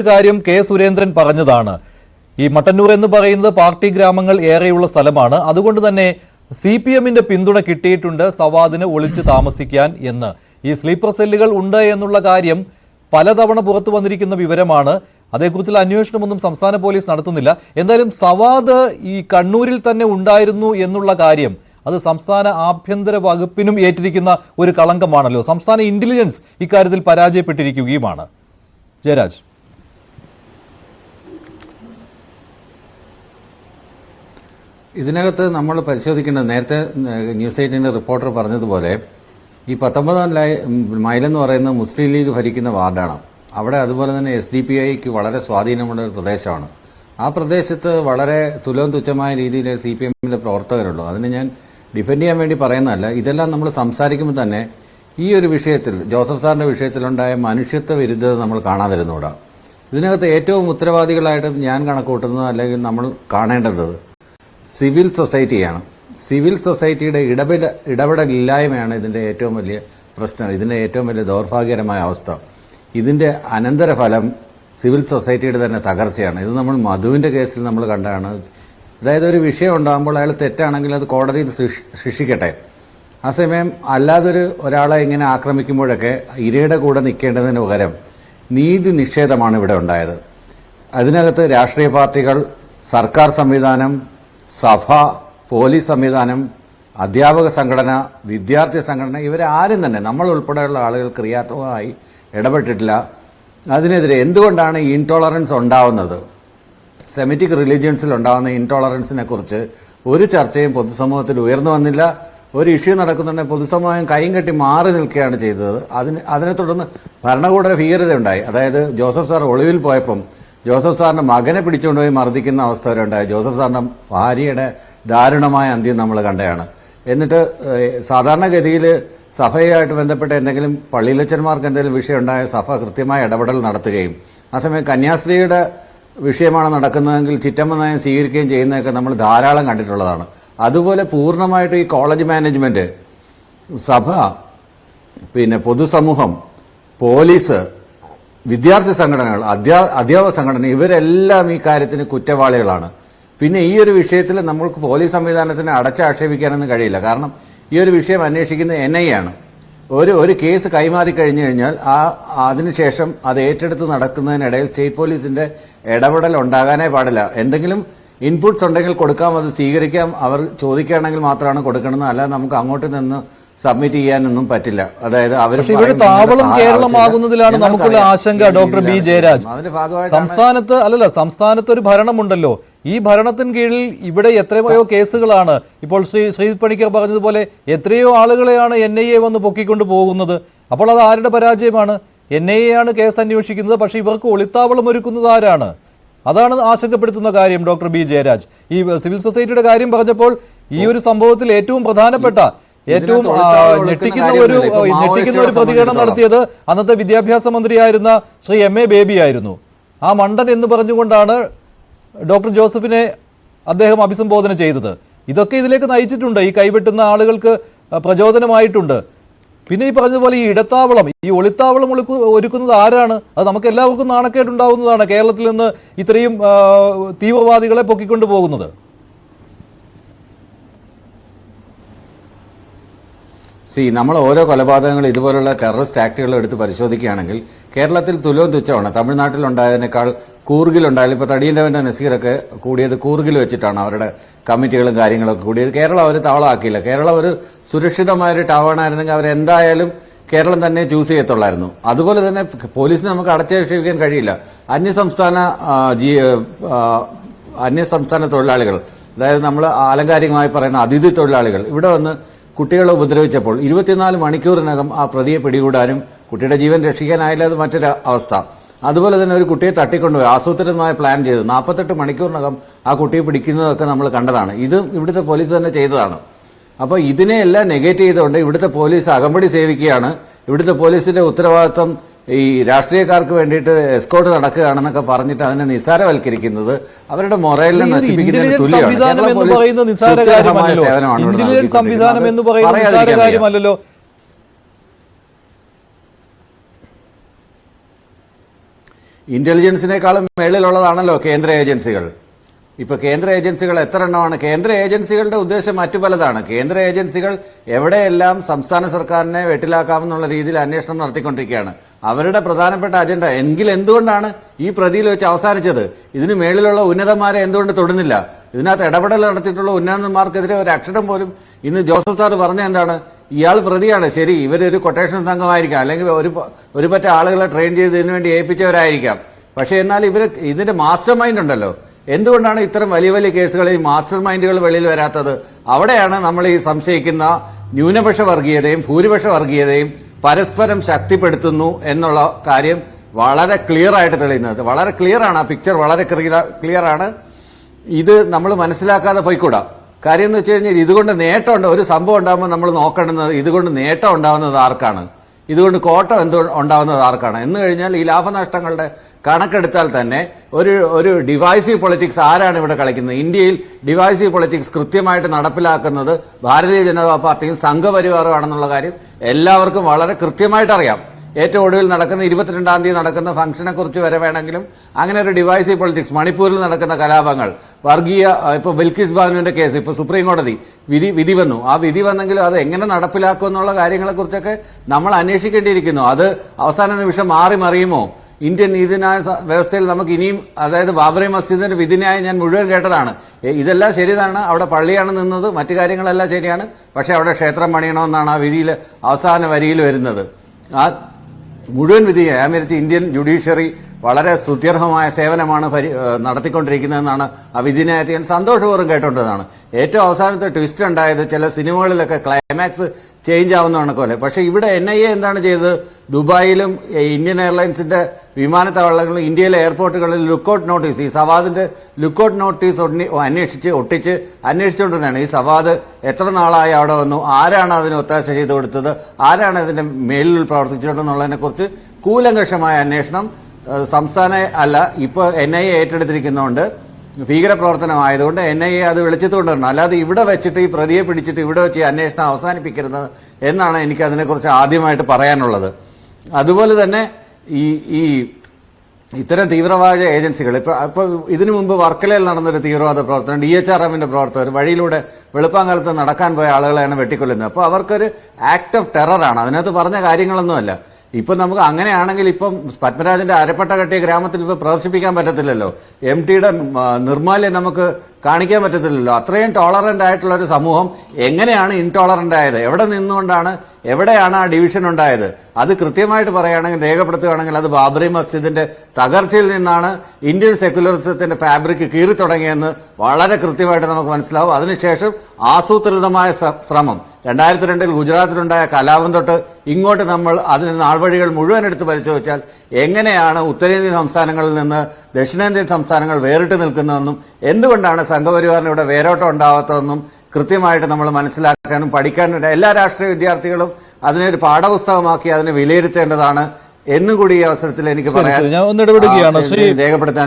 കാര്യം കെ സുരേന്ദ്രൻ പറഞ്ഞതാണ്. ഈ മട്ടന്നൂർ എന്ന് പറയുന്നത് പാർട്ടി ഗ്രാമങ്ങൾ ഏറെയുള്ള സ്ഥലമാണ്. അതുകൊണ്ട് തന്നെ CPM-ന്റെ പിന്തുണ കിട്ടിയിട്ടുണ്ട് സവാദിന് ഒളിച്ചു താമസിക്കാൻ എന്ന്. ഈ സ്ലീപ്പർ സെല്ലുകൾ ഉണ്ട് എന്നുള്ള കാര്യം പലതവണ പുറത്തു വന്നിരിക്കുന്ന വിവരമാണ്. അതേക്കുറിച്ചുള്ള അന്വേഷണമൊന്നും സംസ്ഥാന പോലീസ് നടത്തുന്നില്ല. എന്തായാലും സവാദ് ഈ കണ്ണൂരിൽ തന്നെ ഉണ്ടായിരുന്നു എന്നുള്ള കാര്യം അത് സംസ്ഥാന ആഭ്യന്തര വകുപ്പിനും ഏറ്റിരിക്കുന്ന ഒരു കളങ്കമാണല്ലോ. സംസ്ഥാന ഇന്റലിജൻസ് ഇക്കാര്യത്തിൽ പരാജയപ്പെട്ടിരിക്കുകയുമാണ്. ജയരാജ്, ഇതിനകത്ത് നമ്മൾ പരിശോധിക്കേണ്ടത്, നേരത്തെ ന്യൂസ് 8-ന്റെ റിപ്പോർട്ടർ പറഞ്ഞതുപോലെ ഈ 19 മൈലെന്ന് പറയുന്നത് മുസ്ലിം ലീഗ് ഭരിക്കുന്ന വാർഡാണ്. അവിടെ അതുപോലെ തന്നെ SDPIക്ക് വളരെ സ്വാധീനമുള്ള ഒരു പ്രദേശമാണ്. ആ പ്രദേശത്ത് വളരെ തുലവും തുച്ഛമായ രീതിയിൽ CPM-ന്റെ പ്രവർത്തകരുള്ളൂ. അതിന് ഞാൻ ഡിഫെൻഡ് ചെയ്യാൻ വേണ്ടി പറയുന്നതല്ല. ഇതെല്ലാം നമ്മൾ സംസാരിക്കുമ്പോൾ തന്നെ ഈ ഒരു വിഷയത്തിൽ, ജോസഫ് സാറിന്റെ വിഷയത്തിലുണ്ടായ മനുഷ്യത്വ വിരുദ്ധത നമ്മൾ കാണാതിരുന്നുകൂടാ. ഇതിനകത്ത് ഏറ്റവും ഉത്തരവാദികളായിട്ട് ഞാൻ കണക്കൂട്ടുന്നത്, അല്ലെങ്കിൽ നമ്മൾ കാണേണ്ടത് സിവിൽ സൊസൈറ്റിയാണ്. സിവിൽ സൊസൈറ്റിയുടെ ഇടപെടലില്ലായ്മയാണ് ഇതിന്റെ ഏറ്റവും വലിയ പ്രശ്നം, ഇതിന്റെ ഏറ്റവും വലിയ ദൗർഭാഗ്യകരമായ അവസ്ഥ. ഇതിന്റെ അനന്തരഫലം സിവിൽ സൊസൈറ്റിയുടെ തന്നെ തകർച്ചയാണ്. ഇത് നമ്മൾ മധുവിന്റെ കേസിൽ നമ്മൾ കണ്ടതാണ്. അതായത് ഒരു വിഷയം ഉണ്ടാകുമ്പോൾ അയാൾ തെറ്റാണെങ്കിൽ അത് കോടതിയിൽ ശിക്ഷിക്കട്ടെ. ആ സമയം അല്ലാതൊരു ഒരാളെ ഇങ്ങനെ ആക്രമിക്കുമ്പോഴൊക്കെ ഇരയുടെ കൂടെ നിൽക്കേണ്ടതിന് പകരം നീതി നിഷേധമാണ് ഇവിടെ ഉണ്ടായത്. അതിനകത്ത് രാഷ്ട്രീയ പാർട്ടികൾ, സർക്കാർ സംവിധാനം, സഭ, പോലീസ് സംവിധാനം, അധ്യാപക സംഘടന, വിദ്യാർത്ഥി സംഘടന, ഇവരെ ആരും തന്നെ, നമ്മൾ ഉൾപ്പെടെയുള്ള ആളുകൾ ക്രിയാത്മകമായി ഇടപെട്ടിട്ടില്ല. അതിനെതിരെ എന്തുകൊണ്ടാണ് ഈ ഇൻടോളറൻസ് ഉണ്ടാവുന്നത്, സെമിറ്റിക് റിലീജിയൻസിൽ ഉണ്ടാകുന്ന ഇൻടോളറൻസിനെ കുറിച്ച് ഒരു ചർച്ചയും പൊതുസമൂഹത്തിൽ ഉയർന്നു വന്നില്ല. ഒരു ഇഷ്യൂ നടക്കുന്നുണ്ടെങ്കിൽ പൊതുസമൂഹം കൈയും കെട്ടി മാറി നിൽക്കുകയാണ് ചെയ്തത്. അതിനെ തുടർന്ന് ഭരണകൂട ഭീകരതയുണ്ടായി. അതായത് ജോസഫ് സാർ ഒളിവിൽ പോയപ്പം ജോസഫ് സാറിന്റെ മകനെ പിടിച്ചുകൊണ്ടുപോയി മർദ്ദിക്കുന്ന അവസ്ഥ വരെ ഉണ്ടായി. ജോസഫ് സാറിന്റെ ഭാര്യയുടെ ദാരുണമായ അന്ത്യം നമ്മൾ കണ്ടതാണ്. എന്നിട്ട് സാധാരണഗതിയിൽ സഭയുമായിട്ട് ബന്ധപ്പെട്ട എന്തെങ്കിലും പള്ളിയിലച്ചന്മാർക്ക് എന്തെങ്കിലും വിഷയം ഉണ്ടായ സഭ കൃത്യമായ ഇടപെടൽ നടത്തുകയും, ആ സമയം കന്യാസ്ത്രീയുടെ വിഷയമാണ് നടക്കുന്നതെങ്കിൽ ചിറ്റമ്മ നയം സ്വീകരിക്കുകയും ചെയ്യുന്നതൊക്കെ നമ്മൾ ധാരാളം കണ്ടിട്ടുള്ളതാണ്. അതുപോലെ പൂർണ്ണമായിട്ട് ഈ കോളേജ് മാനേജ്മെന്റ്, സഭ, പിന്നെ പൊതുസമൂഹം, പോലീസ്, വിദ്യാർത്ഥി സംഘടനകൾ, അധ്യാപക സംഘടന, ഇവരെല്ലാം ഈ കാര്യത്തിന് കുറ്റവാളികളാണ്. പിന്നെ ഈ ഒരു വിഷയത്തിൽ നമ്മൾക്ക് പോലീസ് സംവിധാനത്തിനെ അടച്ചാക്ഷേപിക്കാനൊന്നും കഴിയില്ല. കാരണം ഈ ഒരു വിഷയം അന്വേഷിക്കുന്നത് NIA ആണ്. ഒരു കേസ് കൈമാറി കഴിഞ്ഞു കഴിഞ്ഞാൽ അതിനുശേഷം അത് ഏറ്റെടുത്ത് നടക്കുന്നതിനിടയിൽ സ്റ്റേറ്റ് പോലീസിന്റെ ഇടപെടൽ ഉണ്ടാകാനേ പാടില്ല. എന്തെങ്കിലും ഇൻപുട്സ് ഉണ്ടെങ്കിൽ കൊടുക്കാം, അത് സ്വീകരിക്കാം, അവർ ചോദിക്കുകയാണെങ്കിൽ മാത്രമാണ് കൊടുക്കുന്നത്. അല്ലാതെ നമുക്ക് അങ്ങോട്ട് നിന്ന് സബ്മിറ്റ് ചെയ്യാനൊന്നും പറ്റില്ല. അതായത് ഇവിടെ താവളം കേരളമാകുന്നതിലാണ് നമുക്കുള്ള ആശങ്ക. ഡോക്ടർ ബി ജയരാജ്, സംസ്ഥാനത്ത് ഒരു ഭരണമുണ്ടല്ലോ. ഈ ഭരണത്തിന് കീഴിൽ ഇവിടെ എത്രയോ കേസുകളാണ്. ഇപ്പോൾ ശ്രീ പണിക്കർ പറഞ്ഞതുപോലെ എത്രയോ ആളുകളെയാണ് NIA വന്ന് പൊക്കിക്കൊണ്ട് പോകുന്നത്. അപ്പോൾ അത് ആരുടെ പരാജയമാണ്? NIA ആണ് കേസ് അന്വേഷിക്കുന്നത്. പക്ഷെ ഇവർക്ക് ഒളിത്താവളം ഒരുക്കുന്നത് ആരാണ്? അതാണ് ആശങ്കപ്പെടുത്തുന്ന കാര്യം. ഡോക്ടർ ബി ജയരാജ്, ഈ സിവിൽ സൊസൈറ്റിയുടെ കാര്യം പറഞ്ഞപ്പോൾ ഈ ഒരു സംഭവത്തിൽ ഏറ്റവും പ്രധാനപ്പെട്ട, ഏറ്റവും ഞെട്ടിക്കുന്ന ഒരു പ്രതികരണം നടത്തിയത് അന്നത്തെ വിദ്യാഭ്യാസ മന്ത്രിയായിരുന്ന ശ്രീ MA ബേബി ആയിരുന്നു. ആ മണ്ടൻ എന്ന് പറഞ്ഞുകൊണ്ടാണ് ഡോക്ടർ ജോസഫിനെ അദ്ദേഹം അഭിസംബോധന ചെയ്തത്. ഇതൊക്കെ ഇതിലേക്ക് നയിച്ചിട്ടുണ്ട്. ഈ കൈവെട്ടുന്ന ആളുകൾക്ക് പ്രചോദനമായിട്ടുണ്ട്. പിന്നെ ഈ പറഞ്ഞതുപോലെ ഈ ഇടത്താവളം, ഈ ഒളിത്താവളം ഒരുക്കുന്നത് ആരാണ്? അത് നമുക്ക് എല്ലാവർക്കും നാണക്കേടുണ്ടാവുന്നതാണ്. കേരളത്തിൽ നിന്ന് ഇത്രയും തീവ്രവാദികളെ പൊക്കിക്കൊണ്ടു പോകുന്നത്. നമ്മൾ ഓരോ കൊലപാതകങ്ങൾ, ഇതുപോലുള്ള ടെററിസ്റ്റ് ആക്ടുകൾ എടുത്ത് പരിശോധിക്കുകയാണെങ്കിൽ കേരളത്തിൽ തുലവും തുച്ഛമാണ്. തമിഴ്നാട്ടിലുണ്ടായതിനേക്കാൾ കൂർഗിലുണ്ടായാലും, ഇപ്പോൾ തടിയൻ്റെവൻ്റെ നസീറൊക്കെ കൂടിയത് കൂർഗിൽ വെച്ചിട്ടാണ്. അവരുടെ കമ്മിറ്റികളും കാര്യങ്ങളൊക്കെ കൂടിയത്. കേരളം അവർ താവളമാക്കിയില്ല. കേരളം ഒരു സുരക്ഷിതമായൊരു ടൗണായിരുന്നെങ്കിൽ അവരെന്തായാലും കേരളം തന്നെ ചൂസ് ചെയ്യത്തുള്ളായിരുന്നു. അതുപോലെ തന്നെ പോലീസിനെ നമുക്ക് അടച്ചാക്ഷേപിക്കാൻ കഴിയില്ല. അന്യസംസ്ഥാന തൊഴിലാളികൾ, അതായത് നമ്മൾ ആലങ്കാരികമായി പറയുന്ന അതിഥി തൊഴിലാളികൾ ഇവിടെ വന്ന് കുട്ടികളെ ഉപദ്രവിച്ചപ്പോൾ 24 മണിക്കൂറിനകം ആ പ്രതിയെ പിടികൂടാനും കുട്ടിയുടെ ജീവൻ രക്ഷിക്കാനായില്ല. അത് മറ്റൊരു അവസ്ഥ. അതുപോലെ തന്നെ ഒരു കുട്ടിയെ തട്ടിക്കൊണ്ടുപോയി ആസൂത്രിതമായ പ്ലാൻ ചെയ്ത് 48 മണിക്കൂറിനകം ആ കുട്ടിയെ പിടിക്കുന്നതൊക്കെ നമ്മൾ കണ്ടതാണ്. ഇത് ഇവിടുത്തെ പോലീസ് തന്നെ ചെയ്തതാണ്. അപ്പോൾ ഇതിനെയെല്ലാം നെഗേറ്റ് ചെയ്തുകൊണ്ട് ഇവിടുത്തെ പോലീസ് അകമ്പടി സേവിക്കുകയാണ്. ഇവിടുത്തെ പോലീസിന്റെ ഉത്തരവാദിത്വം ഈ രാഷ്ട്രീയക്കാർക്ക് വേണ്ടിയിട്ട് എസ്കോർട്ട് നടക്കുകയാണെന്നൊക്കെ പറഞ്ഞിട്ട് അതിനെ നിസ്സാരവൽക്കരിക്കുന്നത് അവരുടെ മൊറലിനെ നശിപ്പിക്കുന്നതിന് തുല്യമാണ്. സംവിധാനം എന്ന് പറയുന്ന കാര്യമല്ലല്ലോ. ഇന്റലിജൻസിനേക്കാളും മേളിലുള്ളതാണല്ലോ കേന്ദ്ര ഏജൻസികൾ. ഇപ്പൊ കേന്ദ്ര ഏജൻസികൾ എത്ര എണ്ണമാണ്? കേന്ദ്ര ഏജൻസികളുടെ ഉദ്ദേശം മറ്റു പലതാണ്. കേന്ദ്ര ഏജൻസികൾ എവിടെയെല്ലാം സംസ്ഥാന സർക്കാരിനെ വെട്ടിലാക്കാമെന്നുള്ള രീതിയിൽ അന്വേഷണം നടത്തിക്കൊണ്ടിരിക്കുകയാണ്. അവരുടെ പ്രധാനപ്പെട്ട അജണ്ട എങ്കിൽ എന്തുകൊണ്ടാണ് ഈ പ്രതിയിൽ വെച്ച് അവസാനിച്ചത്? ഇതിന് മേളിലുള്ള ഉന്നതന്മാരെ എന്തുകൊണ്ട് തൊടുന്നില്ല? ഇതിനകത്ത് ഇടപെടൽ നടത്തിയിട്ടുള്ള ഉന്നതന്മാർക്കെതിരെ ഒരു അക്ഷരം പോലും ഇന്ന് ജോസഫ് സാർ പറഞ്ഞ എന്താണ്? ഇയാൾ പ്രതിയാണ്, ശരി, ഇവരൊരു കൊട്ടേഷൻ സംഘമായിരിക്കാം, അല്ലെങ്കിൽ ഒരു പറ്റ ആളുകളെ ട്രെയിൻ ചെയ്ത് ഇതിനു വേണ്ടി ഏൽപ്പിച്ചവരായിരിക്കാം. പക്ഷെ എന്നാൽ ഇതിന്റെ മാസ്റ്റർ മൈൻഡ് ഉണ്ടല്ലോ. എന്തുകൊണ്ടാണ് ഇത്തരം വലിയ വലിയ കേസുകളിൽ ഈ മാസ്റ്റർ മൈൻഡുകൾ വെളിയിൽ വരാത്തത്? അവിടെയാണ് നമ്മൾ ഈ സംശയിക്കുന്ന ന്യൂനപക്ഷ വർഗീയതയും ഭൂരിപക്ഷ വർഗീയതയും പരസ്പരം ശക്തിപ്പെടുത്തുന്നു എന്നുള്ള കാര്യം വളരെ ക്ലിയർ ആയിട്ട് തെളിയുന്നത്. വളരെ ക്ലിയർ ആണ്, ആ പിക്ചർ വളരെ ക്ലിയർ ആണ്. ഇത് നമ്മൾ മനസ്സിലാക്കാതെ പോയിക്കൂടാ. കാര്യം എന്ന് വെച്ച് കഴിഞ്ഞാൽ ഇതുകൊണ്ട് നേട്ടമുണ്ട്. ഒരു സംഭവം ഉണ്ടാകുമ്പോൾ നമ്മൾ നോക്കേണ്ടുന്നത് ഇതുകൊണ്ട് നേട്ടം ഉണ്ടാവുന്നത് ആർക്കാണ്, ഇതുകൊണ്ട് കോട്ടം ഉണ്ടാവുന്നത് ആർക്കാണ് എന്ന് കഴിഞ്ഞാൽ ഈ ലാഭനഷ്ടങ്ങളുടെ കണക്കെടുത്താൽ തന്നെ ഒരു ഡിവൈസീവ് പൊളിറ്റിക്സ് ആരാണ് ഇവിടെ കളിക്കുന്നത്? ഇന്ത്യയിൽ ഡിവൈസീവ് പൊളിറ്റിക്സ് കൃത്യമായിട്ട് നടപ്പിലാക്കുന്നത് ഭാരതീയ ജനതാ പാർട്ടിയും സംഘപരിവാറുമാണെന്നുള്ള കാര്യം എല്ലാവർക്കും വളരെ കൃത്യമായിട്ട് അറിയാം. ഏറ്റവും ഒടുവിൽ നടക്കുന്ന 22-ാം തീയതി നടക്കുന്ന ഫംഗ്ഷനെ കുറിച്ച് വരെ വേണമെങ്കിലും അങ്ങനെ ഒരു ഡിവൈസീവ് പൊളിറ്റിക്സ്, മണിപ്പൂരിൽ നടക്കുന്ന കലാപങ്ങൾ, വർഗീയ, ഇപ്പൊ ബിൽക്കിസ് ബാനുവിന്റെ കേസ്, ഇപ്പൊ സുപ്രീം കോടതി വിധി വന്നു. ആ വിധി വന്നെങ്കിലും അത് എങ്ങനെ നടപ്പിലാക്കും എന്നുള്ള കാര്യങ്ങളെക്കുറിച്ചൊക്കെ നമ്മൾ അന്വേഷിക്കേണ്ടിയിരിക്കുന്നു. അത് അവസാന നിമിഷം മാറി മറിയുമോ? ഇന്ത്യൻ നീതിന്യായ വ്യവസ്ഥയിൽ നമുക്ക് ഇനിയും, അതായത് ബാബറി മസ്ജിദിന്റെ വിധിന്യായം ഞാൻ മുഴുവൻ കേട്ടതാണ്. ഇതെല്ലാം ശരിയാണ്, അവിടെ പള്ളിയാണ് നിന്നത്, മറ്റു കാര്യങ്ങളെല്ലാം ശരിയാണ്. പക്ഷെ അവിടെ ക്ഷേത്രം പണിയണമെന്നാണ് ആ വിധിയിൽ അവസാന വരിയിൽ വരുന്നത്. ആ മുഴുവൻ വിധി ഞാൻ വിചാരിച്ച ഇന്ത്യൻ ജുഡീഷ്യറി വളരെ സ്തുത്യർഹമായ സേവനമാണ് നടത്തിക്കൊണ്ടിരിക്കുന്നതെന്നാണ് ആ വിധിന്യായത്തെ ഞാൻ സന്തോഷപൂർവ്വം കേട്ടോണ്ടതാണ്. ഏറ്റവും അവസാനത്തെ ട്വിസ്റ്റ് ഉണ്ടായത് ചില സിനിമകളിലൊക്കെ ക്ലൈമാക്സ് ചേഞ്ച് ആവുന്ന കണക്കല്ലേ. പക്ഷെ ഇവിടെ NIA എന്താണ് ചെയ്തത്? ദുബായിലും ഇന്ത്യൻ എയർലൈൻസിന്റെ വിമാനത്താവളങ്ങളിലും ഇന്ത്യയിലെ എയർപോർട്ടുകളിൽ ലുക്കൌട്ട് നോട്ടീസ്, ഈ സവാദിന്റെ ലുക്കൌട്ട് നോട്ടീസ് അന്വേഷിച്ചുകൊണ്ടിരുന്നതാണ്. ഈ സവാദ് എത്ര നാളായി അവിടെ വന്നു, ആരാണ് അതിന് ഒത്താശ ചെയ്തു കൊടുത്തത്, ആരാണ് ഇതിന്റെ മേലിൽ പ്രവർത്തിച്ചിട്ടുണ്ടെന്നുള്ളതിനെ കുറിച്ച് കൂലങ്കഷമായ അന്വേഷണം സംസ്ഥാന അല്ല ഇപ്പോൾ NIA ഏറ്റെടുത്തിരിക്കുന്നതുകൊണ്ട്, ഭീകരപ്രവർത്തനമായതുകൊണ്ട് NIA അത് വിളിച്ചതുകൊണ്ടാണ്. അല്ലാതെ ഇവിടെ വെച്ചിട്ട് ഈ പ്രതിയെ പിടിച്ചിട്ട് ഇവിടെ വെച്ച് ഈ അന്വേഷണം അവസാനിപ്പിക്കരുത് എന്നാണ് എനിക്ക് അതിനെക്കുറിച്ച് ആദ്യമായിട്ട് പറയാനുള്ളത്. അതുപോലെ തന്നെ ഈ ഇത്തരം തീവ്രവാദ ഏജൻസികൾ ഇപ്പൊ ഇതിനു മുമ്പ് വർക്കലയിൽ നടന്നൊരു തീവ്രവാദ പ്രവർത്തനം, DHRMന്റെ പ്രവർത്തകർ വഴിയിലൂടെ വെളുപ്പാങ്കാലത്ത് നടക്കാൻ പോയ ആളുകളെയാണ് വെട്ടിക്കൊല്ലുന്നത്. അപ്പോൾ അവർക്കൊരു ആക്ട് ഓഫ് ടെററാണ്. അതിനകത്ത് പറഞ്ഞ കാര്യങ്ങളൊന്നുമല്ല. ഇപ്പൊ നമുക്ക് അങ്ങനെയാണെങ്കിൽ ഇപ്പം പത്മരാജന്റെ അരപ്പട്ട കെട്ടിയ ഗ്രാമത്തിൽ ഇപ്പൊ പ്രദർശിപ്പിക്കാൻ പറ്റത്തില്ലല്ലോ, MTയുടെ നിർമ്മാല്യം നമുക്ക് കാണിക്കാൻ പറ്റത്തില്ലല്ലോ. അത്രയും ടോളറന്റ് ആയിട്ടുള്ള ഒരു സമൂഹം എങ്ങനെയാണ് ഇൻടോളറന്റ് ആയത്? എവിടെ നിന്നുകൊണ്ടാണ്, എവിടെയാണ് ആ ഡിവിഷൻ ഉണ്ടായത്? അത് കൃത്യമായിട്ട് പറയുകയാണെങ്കിൽ, രേഖപ്പെടുത്തുകയാണെങ്കിൽ അത് ബാബറി മസ്ജിദിന്റെ തകർച്ചയിൽ നിന്നാണ് ഇന്ത്യൻ സെക്യുലറിസത്തിന്റെ ഫാബ്രിക് കീറി തുടങ്ങിയെന്ന് വളരെ കൃത്യമായിട്ട് നമുക്ക് മനസ്സിലാവും. അതിനുശേഷം ആസൂത്രിതമായ ശ്രമം 2002 ഗുജറാത്തിലുണ്ടായ കലാപം തൊട്ട് ഇങ്ങോട്ട് നമ്മൾ അതിന് നാൾവഴികൾ മുഴുവൻ എടുത്ത് പരിശോധിച്ചാൽ എങ്ങനെയാണ് ഉത്തരേന്ത്യൻ സംസ്ഥാനങ്ങളിൽ നിന്ന് ദക്ഷിണേന്ത്യൻ സംസ്ഥാനങ്ങൾ വേറിട്ട് നിൽക്കുന്നതെന്നും എന്തുകൊണ്ടാണ് സംഘപരിവാറിന് ഇവിടെ വേരോട്ടം ഉണ്ടാവാത്തതെന്നും കൃത്യമായിട്ട് നമ്മൾ മനസ്സിലാക്കാനും പഠിക്കാനും എല്ലാ രാഷ്ട്രീയ വിദ്യാർത്ഥികളും അതിനൊരു പാഠപുസ്തകമാക്കി അതിനെ വിലയിരുത്തേണ്ടതാണ് എന്നുകൂടി ഈ അവസരത്തിൽ എനിക്ക് പറയാൻ, ഞാൻ ഒന്ന് ഇടപെടുകയാണ്. രേഖപ്പെടുത്താൻ